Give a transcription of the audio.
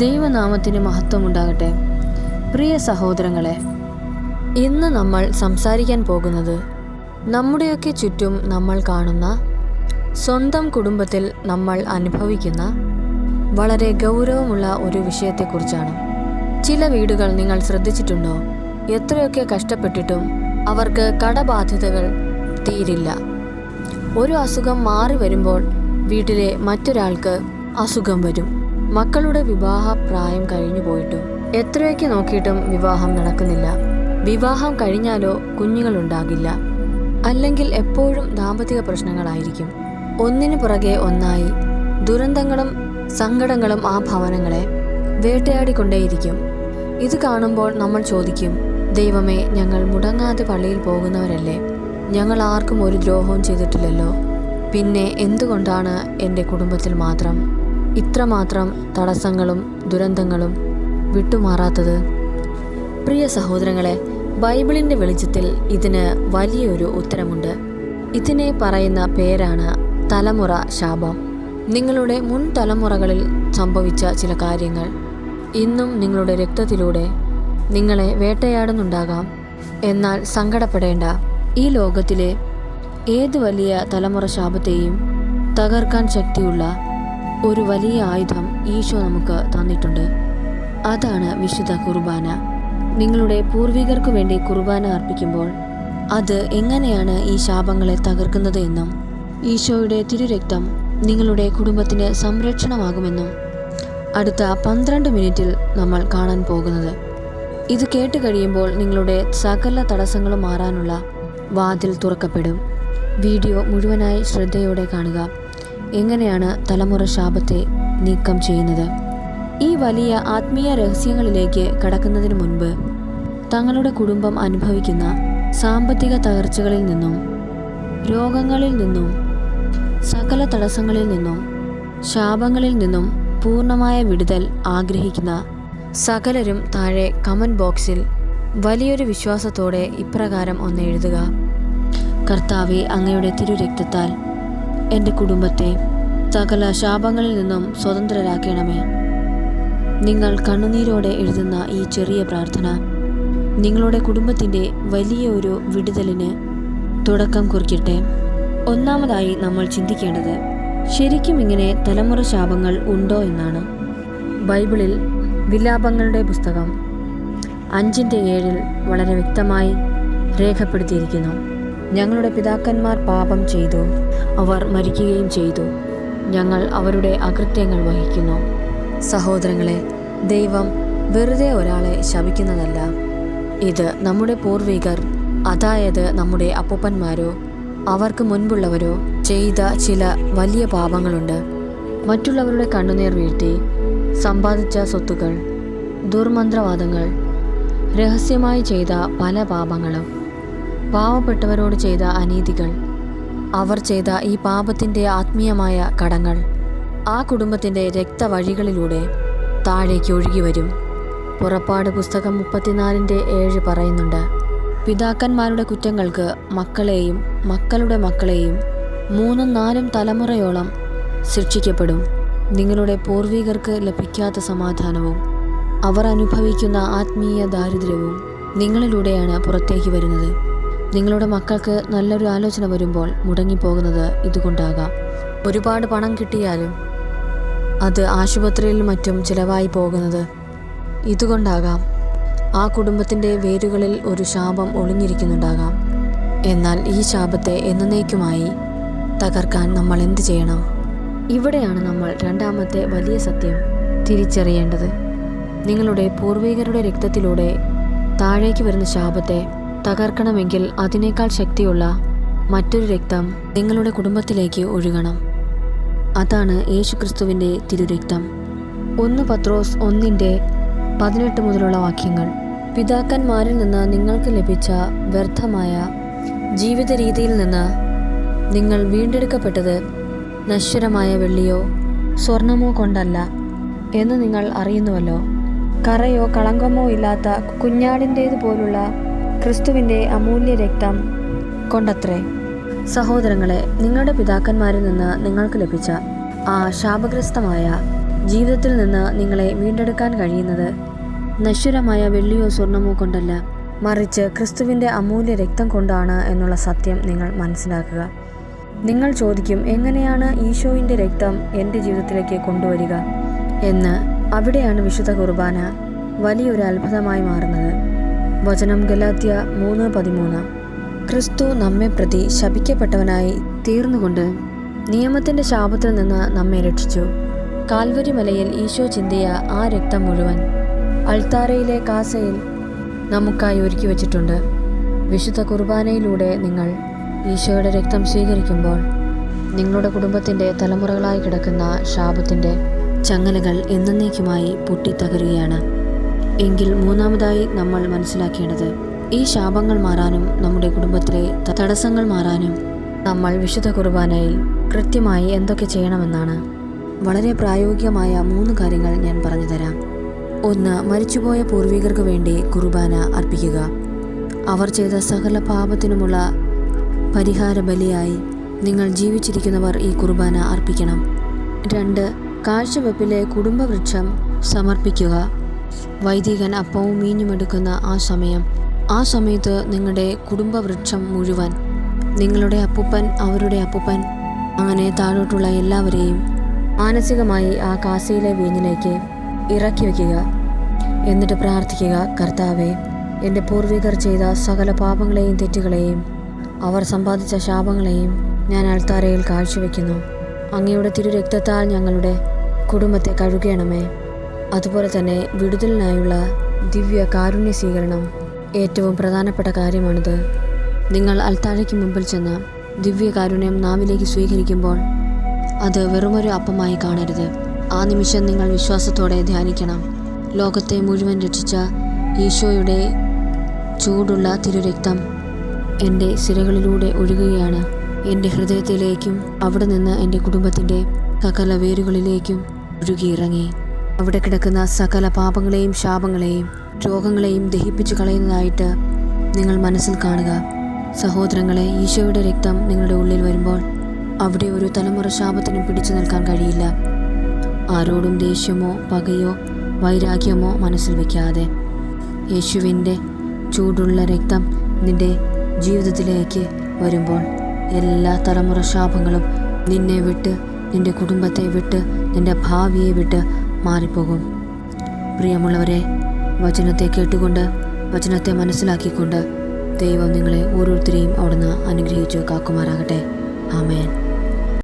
ദൈവനാമത്തിന് മഹത്വമുണ്ടാകട്ടെ. പ്രിയ സഹോദരങ്ങളെ, ഇന്ന് നമ്മൾ സംസാരിക്കാൻ പോകുന്നത് നമ്മുടെയൊക്കെ ചുറ്റും നമ്മൾ കാണുന്ന, സ്വന്തം കുടുംബത്തിൽ നമ്മൾ അനുഭവിക്കുന്ന വളരെ ഗൗരവമുള്ള ഒരു വിഷയത്തെക്കുറിച്ചാണ്. ചില വീടുകൾ നിങ്ങൾ ശ്രദ്ധിച്ചിട്ടുണ്ടോ? എത്രയൊക്കെ കഷ്ടപ്പെട്ടിട്ടും അവർക്ക് കടബാധ്യതകൾ തീരില്ല. ഒരു അസുഖം മാറി വരുമ്പോൾ വീട്ടിലെ മറ്റൊരാൾക്ക് അസുഖം വരും. മക്കളുടെ വിവാഹ പ്രായം കഴിഞ്ഞു പോയിട്ടും എത്രയൊക്കെ നോക്കിയിട്ടും വിവാഹം നടക്കുന്നില്ല. വിവാഹം കഴിഞ്ഞാലോ കുഞ്ഞുങ്ങളുണ്ടാകില്ല. അല്ലെങ്കിൽ എപ്പോഴും ദാമ്പത്തിക പ്രശ്നങ്ങളായിരിക്കും. ഒന്നിനു പുറകെ ഒന്നായി ദുരന്തങ്ങളും സങ്കടങ്ങളും ആ ഭവനങ്ങളെ വേട്ടയാടിക്കൊണ്ടേയിരിക്കും. ഇത് കാണുമ്പോൾ നമ്മൾ ചോദിക്കും, ദൈവമേ, ഞങ്ങൾ മുടങ്ങാതെ പള്ളിയിൽ പോകുന്നവരല്ലേ? ഞങ്ങൾ ആർക്കും ഒരു ദ്രോഹവും ചെയ്തിട്ടില്ലല്ലോ. പിന്നെ എന്തുകൊണ്ടാണ് എൻ്റെ കുടുംബത്തിൽ മാത്രം ഇത്രമാത്രം തടസ്സങ്ങളും ദുരന്തങ്ങളും വിട്ടുമാറാത്തത്? പ്രിയ സഹോദരങ്ങളെ, ബൈബിളിൻ്റെ വെളിച്ചത്തിൽ ഇതിന് വലിയൊരു ഉത്തരമുണ്ട്. ഇതിനെ പറയുന്ന പേരാണ് തലമുറ ശാപം. നിങ്ങളുടെ മുൻ തലമുറകളിൽ സംഭവിച്ച ചില കാര്യങ്ങൾ ഇന്നും നിങ്ങളുടെ രക്തത്തിലൂടെ നിങ്ങളെ വേട്ടയാടുന്നുണ്ടാകാം. എന്നാൽ സങ്കടപ്പെടേണ്ട. ഈ ലോകത്തിലെ ഏത് വലിയ തലമുറ ശാപത്തെയും തകർക്കാൻ ശക്തിയുള്ള ഒരു വലിയ ആയുധം ഈശോ നമുക്ക് തന്നിട്ടുണ്ട്. അതാണ് വിശുദ്ധ കുർബാന. നിങ്ങളുടെ പൂർവികർക്ക് വേണ്ടി കുർബാന അർപ്പിക്കുമ്പോൾ അത് എങ്ങനെയാണ് ഈ ശാപങ്ങളെ തകർക്കുന്നത് എന്നും ഈശോയുടെ തിരുരക്തം നിങ്ങളുടെ കുടുംബത്തിന് സംരക്ഷണമാകുമെന്നും അടുത്ത 12 മിനിറ്റിൽ നമ്മൾ കാണാൻ പോകുന്നത്. ഇത് കേട്ട് കഴിയുമ്പോൾ നിങ്ങളുടെ സകല തടസ്സങ്ങളും മാറാനുള്ള വാതിൽ തുറക്കപ്പെടും. വീഡിയോ മുഴുവനായി ശ്രദ്ധയോടെ കാണുക. എങ്ങനെയാണ് തലമുറ ശാപത്തെ നീക്കം ചെയ്യുന്നത്? ഈ വലിയ ആത്മീയ രഹസ്യങ്ങളിലേക്ക് കടക്കുന്നതിന് മുൻപ് തങ്ങളുടെ കുടുംബം അനുഭവിക്കുന്ന സാമ്പത്തിക തകർച്ചകളിൽ നിന്നും, രോഗങ്ങളിൽ നിന്നും, സകല തടസ്സങ്ങളിൽ നിന്നും, ശാപങ്ങളിൽ നിന്നും പൂർണ്ണമായ വിടുതൽ ആഗ്രഹിക്കുന്ന സകലരും താഴെ കമൻറ്റ് ബോക്സിൽ വലിയൊരു വിശ്വാസത്തോടെ ഇപ്രകാരം ഒന്ന് എഴുതുക: കർത്താവേ, അങ്ങയുടെ തിരുരക്തത്താൽ എൻ്റെ കുടുംബത്തെ സകല ശാപങ്ങളിൽ നിന്നും സ്വതന്ത്രരാക്കണമേ. നിങ്ങൾ കണ്ണുനീരോടെ എഴുതുന്ന ഈ ചെറിയ പ്രാർത്ഥന നിങ്ങളുടെ കുടുംബത്തിൻ്റെ വലിയ ഒരു വിടുതലിന് തുടക്കം കുറിക്കട്ടെ. ഒന്നാമതായി നമ്മൾ ചിന്തിക്കേണ്ടത്, ശരിക്കും ഇങ്ങനെ തലമുറ ശാപങ്ങൾ ഉണ്ടോ എന്നാണ്. ബൈബിളിൽ വിലാപങ്ങളുടെ പുസ്തകം 5:7 വളരെ വ്യക്തമായി രേഖപ്പെടുത്തിയിരിക്കുന്നു: ഞങ്ങളുടെ പിതാക്കന്മാർ പാപം ചെയ്തു, അവർ മരിക്കുകയും ചെയ്തു. ഞങ്ങൾ അവരുടെ അകൃത്യങ്ങൾ വഹിക്കുന്നു. സഹോദരങ്ങളെ, ദൈവം വെറുതെ ഒരാളെ ശപിക്കുന്നതല്ല. ഇത് നമ്മുടെ പൂർവികർ, അതായത് നമ്മുടെ അപ്പൂപ്പന്മാരോ അവർക്ക് മുൻപുള്ളവരോ ചെയ്ത ചില വലിയ പാപങ്ങളുണ്ട്. മറ്റുള്ളവരുടെ കണ്ണുനീർ വീഴ്ത്തി സമ്പാദിച്ച സ്വത്തുക്കൾ, ദുർമന്ത്രവാദങ്ങൾ, രഹസ്യമായി ചെയ്ത പല പാപങ്ങളും, പാവപ്പെട്ടവരോട് ചെയ്ത അനീതികൾ, അവർ ചെയ്ത ഈ പാപത്തിൻ്റെ ആത്മീയമായ കടങ്ങൾ ആ കുടുംബത്തിൻ്റെ രക്തവഴികളിലൂടെ താഴേക്ക് ഒഴുകി വരും. പുറപ്പാട് പുസ്തകം 34:7 പറയുന്നുണ്ട്: പിതാക്കന്മാരുടെ കുറ്റങ്ങൾക്ക് മക്കളെയും മക്കളുടെ മക്കളെയും 3-4 തലമുറയോളം ശിക്ഷിക്കപ്പെടും. നിങ്ങളുടെ പൂർവികർക്ക് ലഭിക്കാത്ത സമാധാനവും അവർ അനുഭവിക്കുന്ന ആത്മീയ ദാരിദ്ര്യവും നിങ്ങളിലൂടെയാണ് പുറത്തേക്ക് വരുന്നത്. നിങ്ങളുടെ മക്കൾക്ക് നല്ലൊരു ആലോചന വരുമ്പോൾ മുടങ്ങിപ്പോകുന്നത് ഇതുകൊണ്ടാകാം. ഒരുപാട് പണം കിട്ടിയാലും അത് ആശുപത്രിയിൽ മറ്റും ചിലവായി പോകുന്നത് ഇതുകൊണ്ടാകാം. ആ കുടുംബത്തിൻ്റെ വേരുകളിൽ ഒരു ശാപം ഒളിഞ്ഞിരിക്കുന്നുണ്ടാകാം. എന്നാൽ ഈ ശാപത്തെ എന്നേക്കുമായി തകർക്കാൻ നമ്മൾ എന്ത് ചെയ്യണം? ഇവിടെയാണ് നമ്മൾ രണ്ടാമത്തെ വലിയ സത്യം തിരിച്ചറിയേണ്ടത്. നിങ്ങളുടെ പൂർവികരുടെ രക്തത്തിലൂടെ താഴേക്ക് വരുന്ന ശാപത്തെ തകർക്കണമെങ്കിൽ അതിനേക്കാൾ ശക്തിയുള്ള മറ്റൊരു രക്തം നിങ്ങളുടെ കുടുംബത്തിലേക്ക് ഒഴുകണം. അതാണ് യേശുക്രിസ്തുവിൻ്റെ തിരുരക്തം. 1 പത്രോസ് 1:18 മുതലുള്ള വാക്യങ്ങൾ: പിതാക്കന്മാരിൽ നിന്ന് നിങ്ങൾക്ക് ലഭിച്ച വ്യർത്ഥമായ ജീവിത രീതിയിൽ നിന്ന് നിങ്ങൾ വീണ്ടെടുക്കപ്പെട്ടത് നശ്വരമായ വെള്ളിയോ സ്വർണമോ കൊണ്ടല്ല എന്ന് നിങ്ങൾ അറിയുന്നുവല്ലോ. കറയോ കളങ്കമോ ഇല്ലാത്ത കുഞ്ഞാടിൻ്റേതുപോലുള്ള ക്രിസ്തുവിൻ്റെ അമൂല്യ രക്തം കൊണ്ടത്രേ. സഹോദരങ്ങളെ, നിങ്ങളുടെ പിതാക്കന്മാരിൽ നിന്ന് നിങ്ങൾക്ക് ലഭിച്ച ആ ശാപഗ്രസ്തമായ ജീവിതത്തിൽ നിന്ന് നിങ്ങളെ വീണ്ടെടുക്കാൻ കഴിയുന്നത് നശ്വരമായ വെള്ളിയോ സ്വർണമോ കൊണ്ടല്ല, മറിച്ച് ക്രിസ്തുവിൻ്റെ അമൂല്യ രക്തം കൊണ്ടാണ് എന്നുള്ള സത്യം നിങ്ങൾ മനസ്സിലാക്കുക. നിങ്ങൾ ചോദിക്കും, എങ്ങനെയാണ് ഈശോയുടെ രക്തം എൻ്റെ ജീവിതത്തിലേക്ക് കൊണ്ടുവരിക എന്ന്. അവിടെയാണ് വിശുദ്ധ കുർബാന വലിയൊരു അത്ഭുതമായി മാറുന്നത്. വചനം ഗലാത്യ 3:13. ക്രിസ്തു നമ്മെ പ്രതി ശപിക്കപ്പെട്ടവനായി തീർന്നുകൊണ്ട് നിയമത്തിൻ്റെ ശാപത്തിൽ നിന്ന് നമ്മെ രക്ഷിച്ചു. കാൽവരി മലയിൽ ഈശോ ചിന്തിയ ആ രക്തം മുഴുവൻ അൾത്താരയിലെ കാസയിൽ നമുക്കായി ഒരുക്കി വച്ചിട്ടുണ്ട്. വിശുദ്ധ കുർബാനയിലൂടെ നിങ്ങൾ ഈശോയുടെ രക്തം സ്വീകരിക്കുമ്പോൾ നിങ്ങളുടെ കുടുംബത്തിൻ്റെ തലമുറകളായി കിടക്കുന്ന ശാപത്തിൻ്റെ ചങ്ങലകൾ എന്നേക്കുമായി പൊട്ടിത്തകരുകയാണ്. എങ്കിൽ മൂന്നാമതായി നമ്മൾ മനസ്സിലാക്കേണ്ടത്, ഈ ശാപങ്ങൾ മാറാനും നമ്മുടെ കുടുംബത്തിലെ തടസ്സങ്ങൾ മാറാനും നമ്മൾ വിശുദ്ധ കുർബാനയിൽ കൃത്യമായി എന്തൊക്കെ ചെയ്യണമെന്നാണ്. വളരെ പ്രായോഗികമായ 3 കാര്യങ്ങൾ ഞാൻ പറഞ്ഞു തരാം. 1. മരിച്ചുപോയ പൂർവികർക്ക് വേണ്ടി കുർബാന അർപ്പിക്കുക. അവർ ചെയ്ത സകല പാപത്തിനുമുള്ള പരിഹാര ബലിയായി നിങ്ങൾ ജീവിച്ചിരിക്കുന്നവർ ഈ കുർബാന അർപ്പിക്കണം. 2. കാഴ്ചവെപ്പിലെ കുടുംബവൃക്ഷം സമർപ്പിക്കുക. വൈദികൻ അപ്പവും മീഞ്ഞുമെടുക്കുന്ന ആ സമയത്ത് നിങ്ങളുടെ കുടുംബവൃക്ഷം മുഴുവൻ, നിങ്ങളുടെ അപ്പൂപ്പൻ, അവരുടെ അപ്പൂപ്പൻ, അങ്ങനെ താഴോട്ടുള്ള എല്ലാവരെയും മാനസികമായി ആ കാസയിലെ വീഞ്ഞിലേക്ക് ഇറക്കി വയ്ക്കുക. എന്നിട്ട് പ്രാർത്ഥിക്കുക, കർത്താവേ, എൻ്റെ പൂർവികർ ചെയ്ത സകല പാപങ്ങളെയും തെറ്റുകളെയും അവർ സമ്പാദിച്ച ശാപങ്ങളെയും ഞാൻ അൾത്താരയിൽ കാഴ്ചവെക്കുന്നു. അങ്ങയുടെ തിരുരക്തത്താൽ ഞങ്ങളുടെ കുടുംബത്തെ കഴുകണമേ. അതുപോലെ തന്നെ വിടുതലിനായുള്ള ദിവ്യ കാരുണ്യ സ്വീകരണം ഏറ്റവും പ്രധാനപ്പെട്ട കാര്യമാണിത്. നിങ്ങൾ അൾത്താരയ്ക്ക് മുമ്പിൽ ചെന്ന് ദിവ്യകാരുണ്യം നാവിലേക്ക് സ്വീകരിക്കുമ്പോൾ അത് വെറുമൊരു അപ്പമായി കാണരുത്. ആ നിമിഷം നിങ്ങൾ വിശ്വാസത്തോടെ ധ്യാനിക്കണം. ലോകത്തെ മുഴുവൻ രക്ഷിച്ച ഈശോയുടെ ചൂടുള്ള തിരുരക്തം എൻ്റെ സിരകളിലൂടെ ഒഴുകുകയാണ്. എൻ്റെ ഹൃദയത്തിലേക്കും അവിടെ നിന്ന് എൻ്റെ കുടുംബത്തിൻ്റെ സകല വേരുകളിലേക്കും ഒഴുകിയിറങ്ങി അവിടെ കിടക്കുന്ന സകല പാപങ്ങളെയും ശാപങ്ങളെയും രോഗങ്ങളെയും ദഹിപ്പിച്ചു കളയുന്നതായിട്ട് നിങ്ങൾ മനസ്സിൽ കാണുക. സഹോദരങ്ങളെ, ഈശോയുടെ രക്തം നിങ്ങളുടെ ഉള്ളിൽ വരുമ്പോൾ അവിടെ ഒരു തലമുറ ശാപത്തിനും പിടിച്ചു നിൽക്കാൻ കഴിയില്ല. ആരോടും ദേഷ്യമോ പകയോ വൈരാഗ്യമോ മനസ്സിൽ വയ്ക്കാതെ യേശുവിൻ്റെ ചൂടുള്ള രക്തം നിൻ്റെ ജീവിതത്തിലേക്ക് വരുമ്പോൾ എല്ലാ തലമുറ ശാപങ്ങളും നിന്നെ വിട്ട്, നിൻ്റെ കുടുംബത്തെ വിട്ട്, നിൻ്റെ ഭാവിയെ വിട്ട് മാറിപ്പോകും. പ്രിയമുള്ളവരെ, വചനത്തെ കേട്ടുകൊണ്ട്, വചനത്തെ മനസ്സിലാക്കിക്കൊണ്ട് ദൈവം നിങ്ങളെ ഓരോരുത്തരെയും അവിടുന്ന് അനുഗ്രഹിച്ചു കാക്കുമാറാകട്ടെ. ആമേൻ.